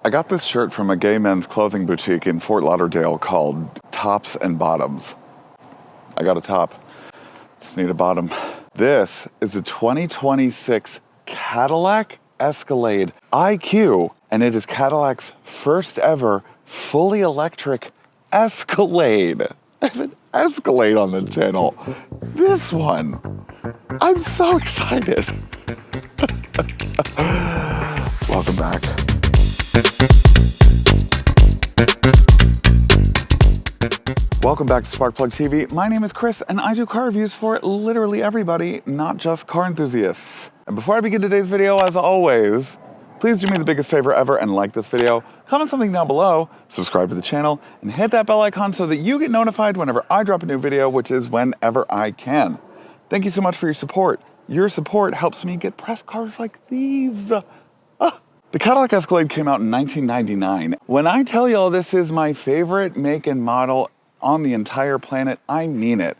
I got this shirt from a gay men's clothing boutique in Fort Lauderdale called Tops and Bottoms. I got a top, just need a bottom. This is the 2026 Cadillac Escalade IQ, and it is Cadillac's first ever fully electric Escalade. I have an Escalade on the channel. This one. I'm so excited. Welcome back. Welcome back to Sparkplug TV. My name is Chris, and I do car reviews for literally everybody, not just car enthusiasts. And before I begin today's video, as always, please do me the biggest favor ever and like this video, comment something down below, subscribe to the channel, and hit that bell icon so that you get notified whenever I drop a new video, which is whenever I can. Thank you so much for your support. Your support helps me get press cars like these. The Cadillac Escalade came out in 1999. When I tell y'all this is my favorite make and model on the entire planet, I mean it.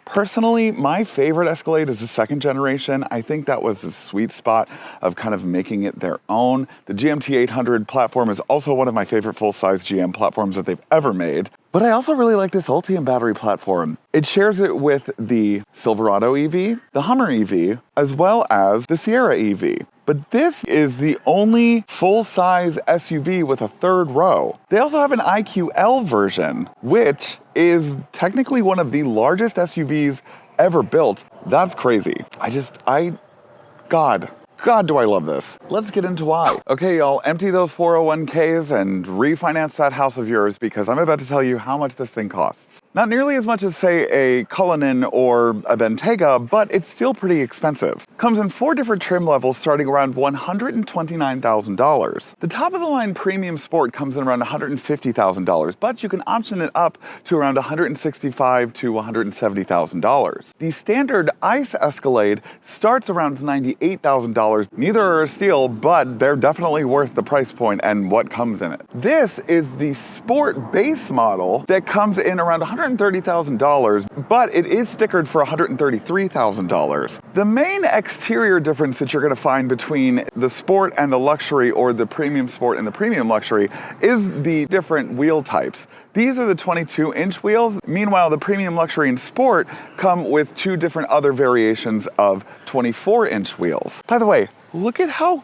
Personally, my favorite Escalade is the second generation. I think that was the sweet spot of kind of making it their own. The GMT 800 platform is also one of my favorite full-size GM platforms that they've ever made. But I also really like this Ultium battery platform. It shares it with the Silverado EV, the Hummer EV, as well as the Sierra EV. But this is the only full-size SUV with a third row. They also have an IQL version, which is technically one of the largest SUVs ever built. That's crazy. God, do I love this. Let's get into why. Okay, y'all, empty those 401ks and refinance that house of yours because I'm about to tell you how much this thing costs. Not nearly as much as, say, a Cullinan or a Bentayga, but it's still pretty expensive. Comes in 4 different trim levels starting around $129,000. The top of the line Premium Sport comes in around $150,000, but you can option it up to around $165,000 to $170,000. The standard ICE Escalade starts around $98,000. Neither are a steal, but they're definitely worth the price point and what comes in it. This is the Sport base model that comes in around $130,000, but it is stickered for $133,000. The main exterior difference that you're going to find between the Sport and the Luxury, or the Premium Sport and the Premium Luxury, is the different wheel types. These are the 22-inch wheels. Meanwhile, the Premium Luxury and Sport come with 2 different other variations of 24-inch wheels. By the way, look at how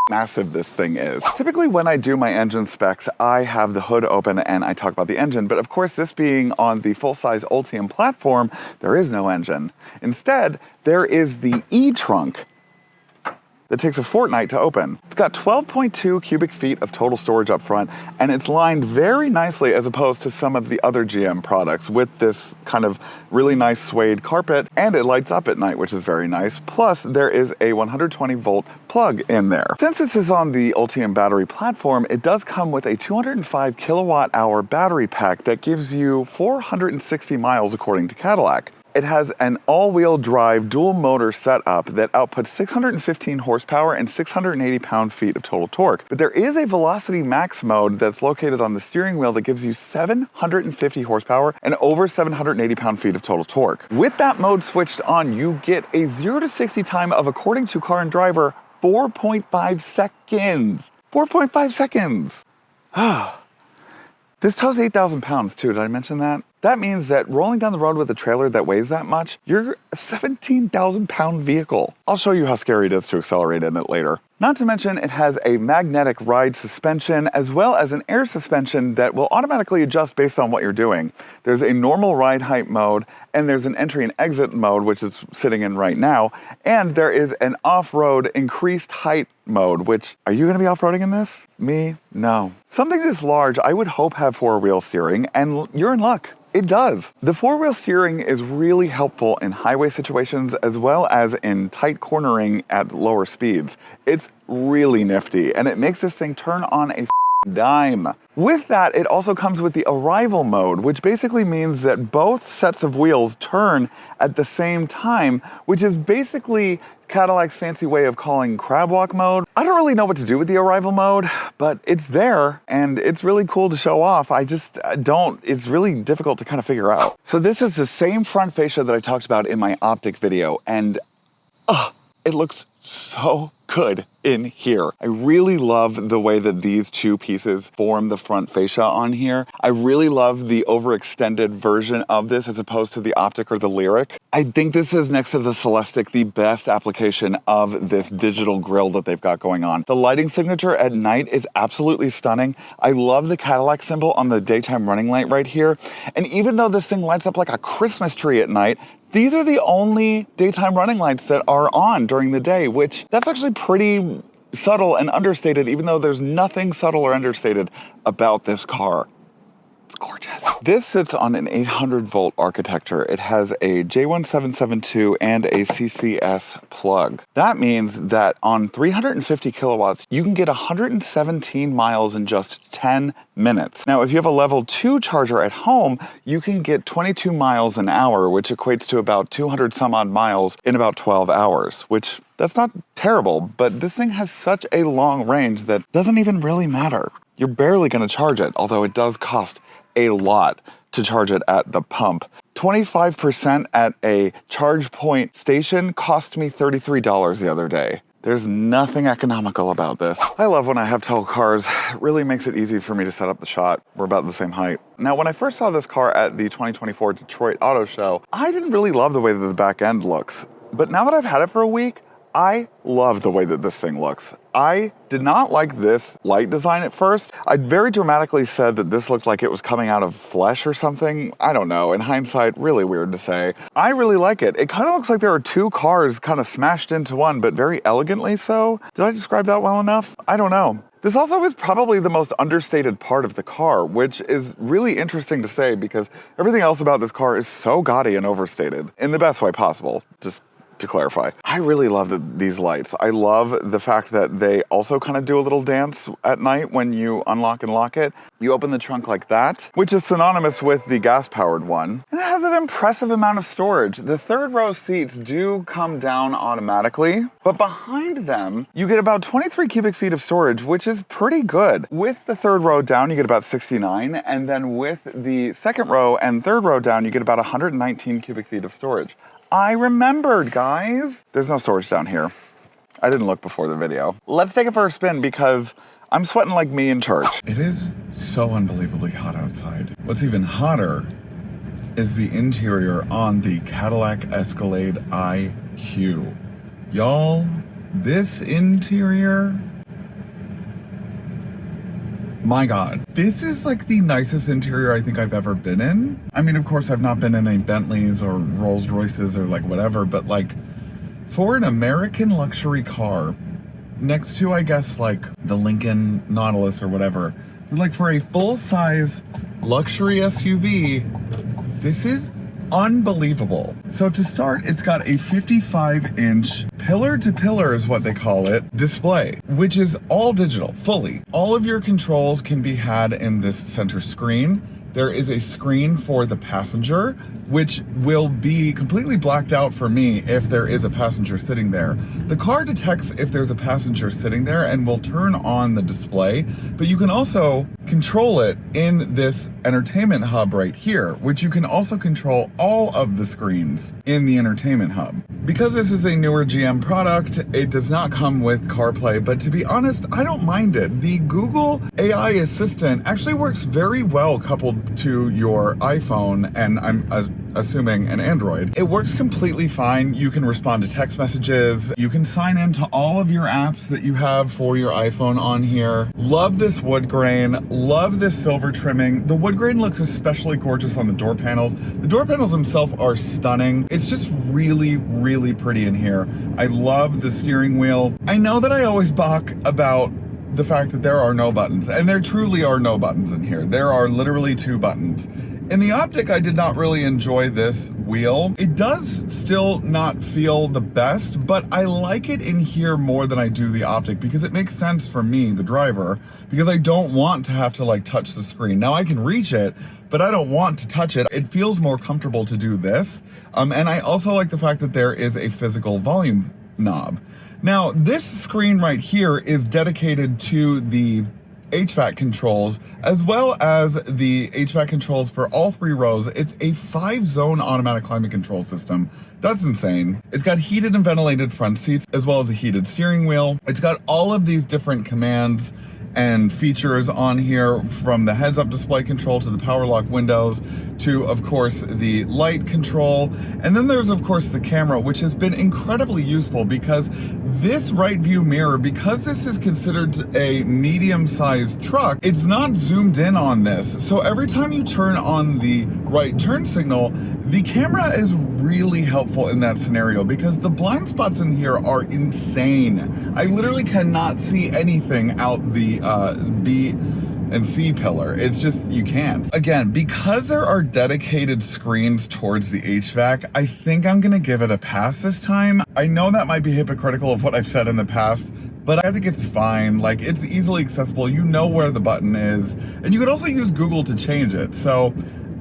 massive this thing is. Typically when I do my engine specs, I have the hood open and I talk about the engine, but of course this being on the full-size Ultium platform, there is no engine. Instead, there is the e-trunk that takes a fortnight to open. It's got 12.2 cubic feet of total storage up front, and it's lined very nicely as opposed to some of the other GM products with this kind of really nice suede carpet, and it lights up at night, which is very nice. Plus, there is a 120-volt plug in there. Since this is on the Ultium battery platform, it does come with a 205 kilowatt-hour battery pack that gives you 460 miles according to Cadillac. It has an all-wheel drive dual motor setup that outputs 615 horsepower and 680 pound-feet of total torque. But there is a Velocity Max mode that's located on the steering wheel that gives you 750 horsepower and over 780 pound-feet of total torque. With that mode switched on, you get a 0 to 60 time of, according to Car and Driver, 4.5 seconds. 4.5 seconds. This tows 8,000 pounds too, did I mention that? That means that rolling down the road with a trailer that weighs that much, you're a 17,000 pound vehicle. I'll show you how scary it is to accelerate in it later. Not to mention, it has a magnetic ride suspension as well as an air suspension that will automatically adjust based on what you're doing. There's a normal ride height mode, and there's an entry and exit mode, which is sitting in right now, and there is an off-road increased height mode, which, are you gonna be off-roading in this? Me? No. Something this large, I would hope have 4-wheel steering, and you're in luck. It does. The 4-wheel steering is really helpful in highway situations as well as in tight cornering at lower speeds. It's really nifty, and it makes this thing turn on a dime. With that, it also comes with the arrival mode, which basically means that both sets of wheels turn at the same time, which is basically Cadillac's fancy way of calling crab walk mode. I don't really know what to do with the arrival mode, but it's there and it's really cool to show off. It's really difficult to kind of figure out. So this is the same front fascia that I talked about in my optic video, and it looks so good in here. I really love the way that these two pieces form the front fascia on here. I really love the overextended version of this as opposed to the Optic or the Lyric. I think this is, next to the Celestic, the best application of this digital grille that they've got going on. The lighting signature at night is absolutely stunning. I love the Cadillac symbol on the daytime running light right here. And even though this thing lights up like a Christmas tree at night, these are the only daytime running lights that are on during the day, which that's actually pretty subtle and understated, even though there's nothing subtle or understated about this car. It's gorgeous. This sits on an 800 volt architecture. It has a J1772 and a CCS plug. That means that on 350 kilowatts, you can get 117 miles in just 10 minutes. Now, if you have a level 2 charger at home, you can get 22 miles an hour, which equates to about 200 some odd miles in about 12 hours, which that's not terrible, but this thing has such a long range that doesn't even really matter. You're barely going to charge it, although it does cost a lot to charge it at the pump. 25% at a charge point station cost me $33 the other day. There's nothing economical about this. I love when I have tall cars. It really makes it easy for me to set up the shot. We're about the same height. Now, when I first saw this car at the 2024 Detroit Auto Show, I didn't really love the way that the back end looks. But now that I've had it for a week, I love the way that this thing looks. I did not like this light design at first. I very dramatically said that this looked like it was coming out of flesh or something. I don't know. In hindsight, really weird to say. I really like it. It kind of looks like there are two cars kind of smashed into one, but very elegantly so. Did I describe that well enough? I don't know. This also is probably the most understated part of the car, which is really interesting to say because everything else about this car is so gaudy and overstated in the best way possible. Just to clarify. I really love these lights. I love the fact that they also kind of do a little dance at night when you unlock and lock it. You open the trunk like that, which is synonymous with the gas-powered one. And it has an impressive amount of storage. The third row seats do come down automatically, but behind them, you get about 23 cubic feet of storage, which is pretty good. With the third row down, you get about 69, and then with the second row and third row down, you get about 119 cubic feet of storage. I remembered, guys. There's no storage down here. I didn't look before the video. Let's take it for a spin because I'm sweating like me in church. It is so unbelievably hot outside. What's even hotter is the interior on the Cadillac Escalade IQ. Y'all, this interior, my God, this is like the nicest interior I think I've ever been in. I mean, of course, I've not been in any Bentleys or Rolls Royces or like whatever, but like for an American luxury car next to, I guess, like the Lincoln Nautilus or whatever, like for a full-size luxury SUV, this is unbelievable. So to start, it's got a 55-inch pillar-to-pillar is what they call it, display, which is all digital, fully. All of your controls can be had in this center screen. There is a screen for the passenger, which will be completely blacked out for me if there is a passenger sitting there. The car detects if there's a passenger sitting there and will turn on the display, but you can also control it in this entertainment hub right here, which you can also control all of the screens in the entertainment hub. Because this is a newer GM product, it does not come with CarPlay, but to be honest, I don't mind it. The Google AI Assistant actually works very well coupled to your iPhone, and I'm assuming an Android. It works completely fine. You can respond to text messages. You can sign into all of your apps that you have for your iPhone on here. Love this wood grain. Love this silver trimming. The wood grain looks especially gorgeous on the door panels. The door panels themselves are stunning. It's just really, really pretty in here. I love the steering wheel. I know that I always balk about the fact that there are no buttons, and there truly are no buttons in here. There are literally 2 buttons. In the Optic, I did not really enjoy this wheel. It does still not feel the best, but I like it in here more than I do the Optic because it makes sense for me, the driver, because I don't want to have to like touch the screen. Now I can reach it, but I don't want to touch it. It feels more comfortable to do this. And I also like the fact that there is a physical volume knob. Now, this screen right here is dedicated to the HVAC controls, as well as the HVAC controls for all 3 rows. It's a 5-zone automatic climate control system. That's insane. It's got heated and ventilated front seats, as well as a heated steering wheel. It's got all of these different commands and features on here, from the heads-up display control to the power lock windows to, of course, the light control. And then there's, of course, the camera, which has been incredibly useful because this right view mirror, because this is considered a medium-sized truck, it's not zoomed in on this. So every time you turn on the right turn signal, the camera is really helpful in that scenario because the blind spots in here are insane. I literally cannot see anything out the B and C pillar. It's just, you can't. Again, because there are dedicated screens towards the HVAC, I think I'm gonna give it a pass this time. I know that might be hypocritical of what I've said in the past, but I think it's fine. Like, it's easily accessible. You know where the button is, and you could also use Google to change it. So,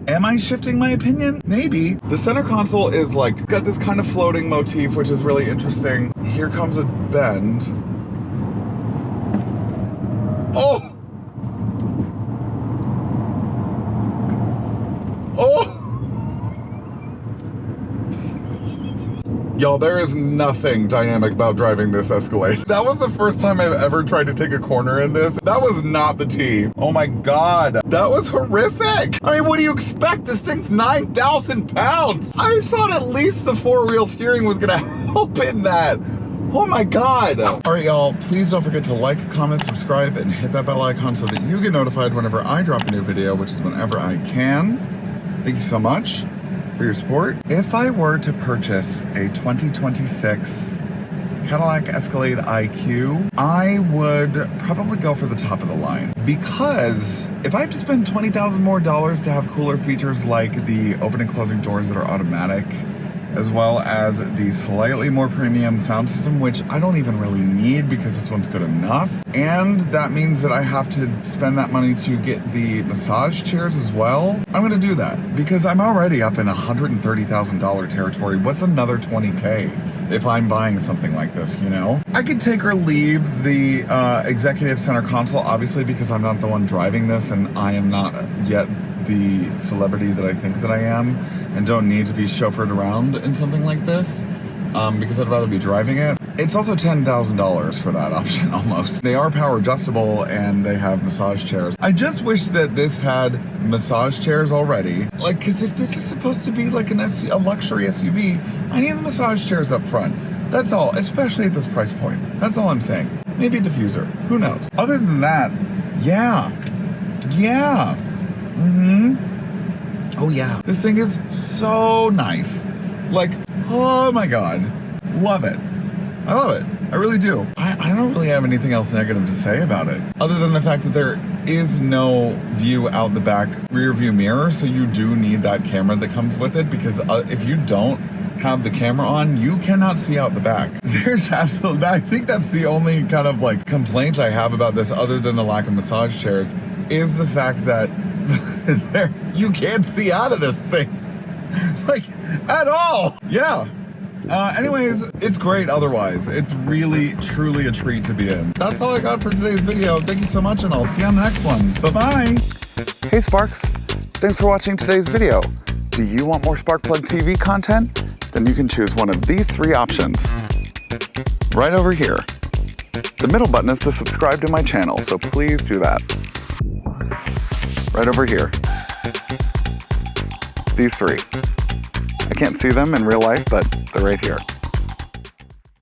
am I shifting my opinion? Maybe. The center console is like, got this kind of floating motif, which is really interesting. Here comes a bend. Oh! Oh! Y'all, there is nothing dynamic about driving this Escalade. That was the first time I've ever tried to take a corner in this. That was not the T. Oh my God, that was horrific. I mean, what do you expect? This thing's 9,000 pounds. I thought at least the 4-wheel steering was gonna help in that. Oh my God. All right, y'all, please don't forget to like, comment, subscribe, and hit that bell icon so that you get notified whenever I drop a new video, which is whenever I can. Thank you so much for your support. If I were to purchase a 2026 Cadillac Escalade IQ, I would probably go for the top of the line, because if I have to spend $20,000 more to have cooler features like the open and closing doors that are automatic, as well as the slightly more premium sound system, which I don't even really need because this one's good enough. And that means that I have to spend that money to get the massage chairs as well. I'm gonna do that because I'm already up in $130,000 territory. What's another 20K if I'm buying something like this, you know? I could take or leave the executive center console, obviously, because I'm not the one driving this and I am not yet the celebrity that I think that I am, and don't need to be chauffeured around in something like this, because I'd rather be driving it. It's also $10,000 for that option almost. They are power adjustable and they have massage chairs. I just wish that this had massage chairs already. Like, cause if this is supposed to be like a luxury SUV, I need the massage chairs up front. That's all, especially at this price point. That's all I'm saying. Maybe a diffuser, who knows? Other than that, yeah. Oh yeah, this thing is so nice. Like, oh my God, love it. I love it, I really do. I don't really have anything else negative to say about it, other than the fact that there is no view out the back rear view mirror, so you do need that camera that comes with it, because if you don't have the camera on, you cannot see out the back. There's absolutely, I think that's the only kind of like complaint I have about this, other than the lack of massage chairs, is the fact that you can't see out of this thing, like, at all. Yeah. Anyways, it's great otherwise. It's really, truly a treat to be in. That's all I got for today's video. Thank you so much, and I'll see you on the next one. Bye-bye. Hey, Sparks. Thanks for watching today's video. Do you want more Sparkplug TV content? Then you can choose one of these 3 options right over here. The middle button is to subscribe to my channel, so please do that. Right over here. These 3. I can't see them in real life, but they're right here.